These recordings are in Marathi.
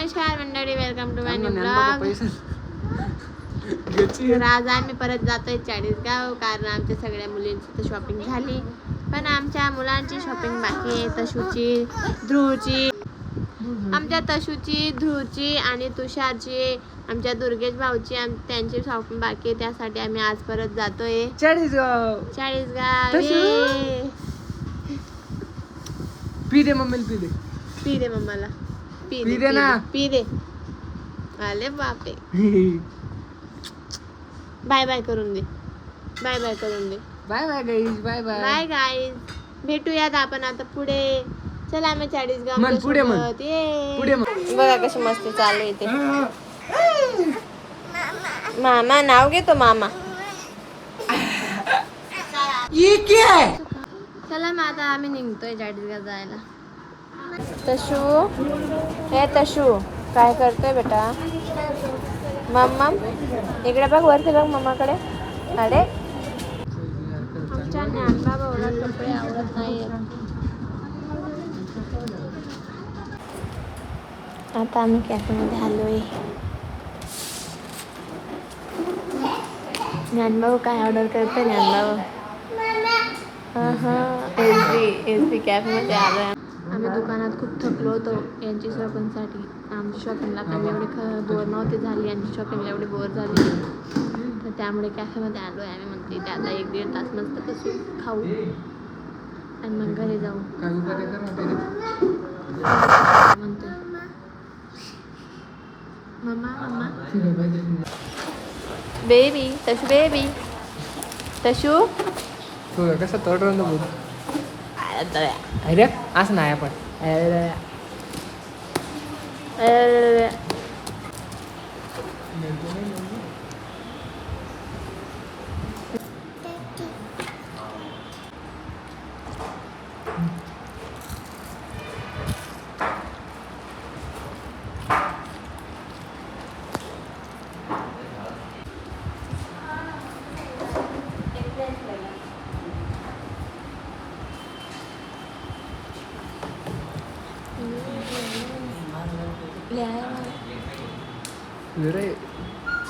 नमस्कार मंडळी, welcome to my new blog. तर आज आम्ही परत जातोय चाळीसगाव, कारण आमच्या सगळ्या मुलींची तर शॉपिंग झाली, पण आमच्या मुलांची शॉपिंग बाकी आहे. तशूची, ध्रुवची, आमच्या तशूची, ध्रुवची आणि तुषारची, आमच्या दुर्गेश भाऊची, त्यांची शॉपिंग बाकी आहे. त्यासाठी आम्ही आज परत जातोय चाळीसगाव. पी दे मम्मीला, पी दे मम्माला, पी दे ना, पी दे. आले बापे. बाय बाय करून दे, बाय बाय करून दे. Bye bye guys, bye bye bye guys. भेटूयात आपण आता पुढे. चला आम्ही चाळीसगाव पुढे बघा कशी मस्ती चालू आहे ते. मामा नाव घेतो मामा. चला मग आता आम्ही निघतोय चाळीसगाव जायला. तशू, हे तशू काय करतोय बेटा? मम्मा इकडे बघ, वरती बघ मम्माकडे. अरे आमच्या ज्ञानबाबा ओला कपडे आवडत नाही. आता आम्ही कॅफेमध्ये आलोय. ज्ञानबाबू काय ऑर्डर करतोय? ज्ञानबाबू एस कॅफेमध्ये आलोय. आम्ही दुकानात खूप थकलो होतो यांची शॉपिंगसाठी. आमची शॉपिंगला पण एवढी बोर नव्हती झाली, यांची शॉपिंगला एवढी बोर झाली, तर त्यामुळे कॅफेमध्ये आलो आहे आम्ही. म्हणते ते आता 1-1.5 तास मस्त कसं खाऊ आणि मग घरी जाऊ म्हणते. मम्मा मम्मा बेबी, तशू बेबी, तशू कसं तोडून बोल. अरे असं नाही आपण.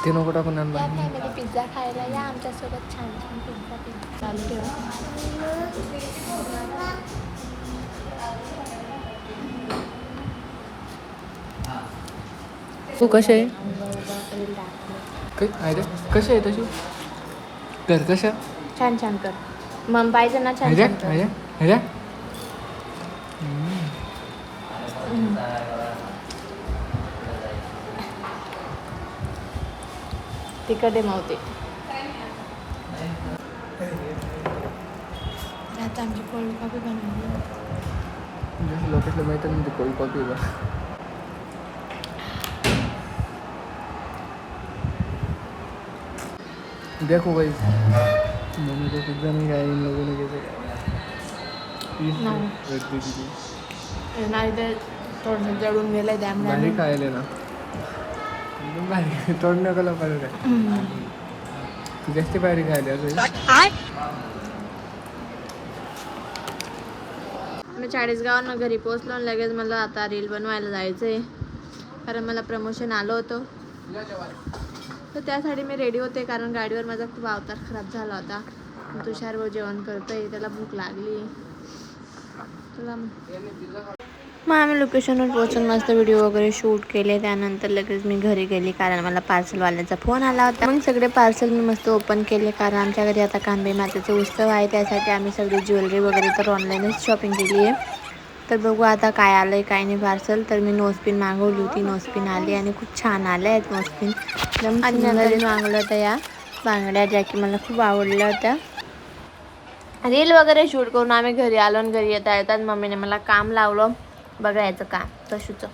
ते नको टाकून आणला. पिझ्झा खायला या आमच्यासोबत. छान छान पिझ्झा चालू ठेवा. तू कसे आहे? कसे आहे तशी? कर कशा छान छान कर. मग पाहिजे ना छान छान कर. तिकडे मावते. आता आमची कोल्ड कॉफी बनवली. लोकांना माहिती नाही कोल्ड कॉफी बा. देखो भाई मैंने तो पिज्जा नहीं खाया, इन लोगों ने कैसे खाया? नाही तर थोडंसं जळून गेलंय त्यामुळे भारी खायला ना. भारी तोडण्या कला पाहिजे. तू जास्त भारी खायला असं. मी चाळीसगावनं घरी पोहोचलो आणि लगेच मला आता रील बनवायला जायचं आहे, कारण मला प्रमोशन आलं होतं. तर त्यासाठी मी रेडी होते, कारण गाडीवर माझा खूप अवतार खराब झाला होता. तुषार भाऊ जेवण करतोय, त्याला भूक लागली. तुला मग आम्ही लोकेशनवर पोहोचून मस्त व्हिडिओ वगैरे शूट केले. त्यानंतर लगेच मी घरी गेली, कारण मला पार्सलवाल्याचा फोन आला होता. मग सगळे पार्सल मी मस्त ओपन केले, कारण आमच्या घरी आता कांबे मातेचा उत्सव आहे. त्यासाठी आम्ही सगळी ज्वेलरी वगैरे तर ऑनलाईनच शॉपिंग केली आहे. तर बघू आता काय आलं आहे काय नाही पार्सल. तर मी नोजपिन मागवली होती, नोजपिन आली आणि खूप छान आल्या आहेत नोजपिन. आणि नंतर मागवलं होतं या बांगड्या, ज्या की मला खूप आवडल्या होत्या. रील वगैरे शूट करून आम्ही घरी आलो आणि घरी येता येतात मम्मीने मला काम लावलं बघायचं काम तशूचं.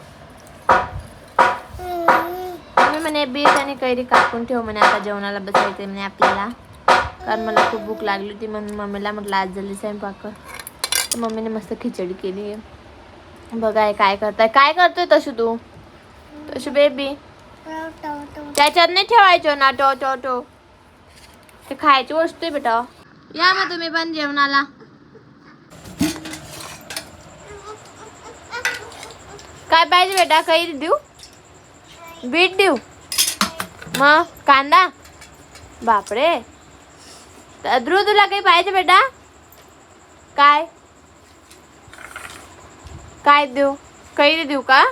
मम्मी म्हणे बीट आणि कैरी कापून ठेव म्हणे, आता जेवणाला बसायचं म्हणे आपल्याला, कारण मला खूप भूक लागली होती. म्हणून मम्मीला म्हटलं आज जल्दी स्वयंपाक कर. तर मम्मीने मस्त खिचडी केली आहे. बघाय काय करताय, काय करतोय तशू तू? तशू बेबी त्याच्यात नाही ठेवायचं ना. टो ते खायची वस्तू आहे बेटा. या मग तुम्ही पण जेवणाला. काय पाहिजे बेटा? कैरी देऊ? बीट देऊ मग कांदा बापरे. ध्रुव तुला काही पाहिजे बेटा? काय काय देऊ? कैरी देऊ का?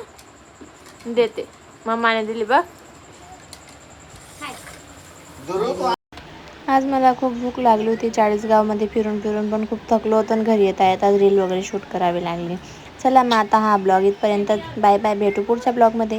देते. मम्माने दिली बघ. आज मला खूप भूक लागली होती. चाळीसगावमध्ये फिरून फिरून पण खूप थकलो होतो आणि घरी येता येता रील वगैरे शूट करावी लागली. चला मग आता हा ब्लॉग इथपर्यंत. Bye bye. भेटू पुढच्या ब्लॉगमध्ये.